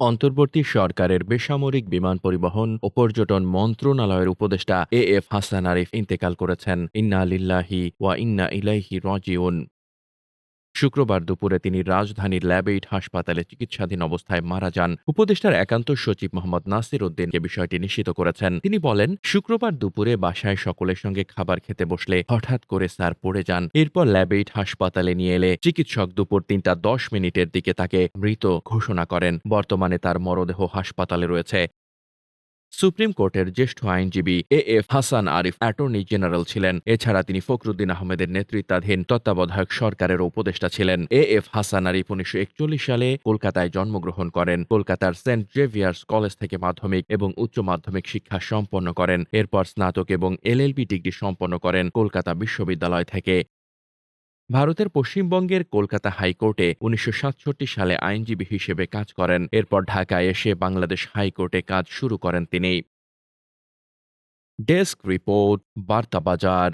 অন্তর্বর্তী সরকারের বেসামরিক বিমান পরিবহন ও পর্যটন মন্ত্রণালয়ের উপদেষ্টা এএফ হাসান আরিফ ইন্তেকাল করেছেন। ইন্না লিল্লাহি ওয়া ইন্না ইলাইহি রাজিউন। শুক্রবার দুপুরে তিনি রাজধানীর ল্যাবএইড হাসপাতালে চিকিৎসাধীন অবস্থায় মারা যান। উপদেষ্টার একান্ত সচিব মোহাম্মদ নাসির উদ্দিন বিষয়টি নিশ্চিত করেছেন। তিনি বলেন, শুক্রবার দুপুরে বাসায় সকলের সঙ্গে খাবার খেতে বসলে হঠাৎ করে স্যার পড়ে যান। এরপর ল্যাবএইড হাসপাতালে নিয়ে এলে চিকিৎসক দুপুর ৩টা ১০ মিনিটের দিকে তাকে মৃত ঘোষণা করেন। বর্তমানে তার মরদেহ হাসপাতালে রয়েছে। সুপ্রিম কোর্টের জ্যেষ্ঠ আইনজীবী AF Hasan Arif attorney general ছিলেন। এছাড়া তিনি ফখরুদ্দিন আহমেদের নেতৃত্বাধীন তত্ত্বাবধায়ক সরকারের উপদেষ্টা ছিলেন। এএফ হাসান আরিফ ১৯৪১ সালে কলকাতায় জন্মগ্রহণ করেন। কলকাতার সেন্ট জেভিয়ার্স কলেজ থেকে মাধ্যমিক এবং উচ্চ মাধ্যমিক শিক্ষা সম্পন্ন করেন। এরপর স্নাতক এবং এলএলবি ডিগ্রি সম্পন্ন করেন কলকাতা বিশ্ববিদ্যালয় থেকে। ভারতের পশ্চিমবঙ্গের কলকাতা হাইকোর্টে ১৯৬৭ সালে আইনজীবী হিসেবে কাজ করেন। এরপর ঢাকায় এসে বাংলাদেশ হাইকোর্টে কাজ শুরু করেন তিনি। ডেস্ক রিপোর্ট, বার্তা বাজার।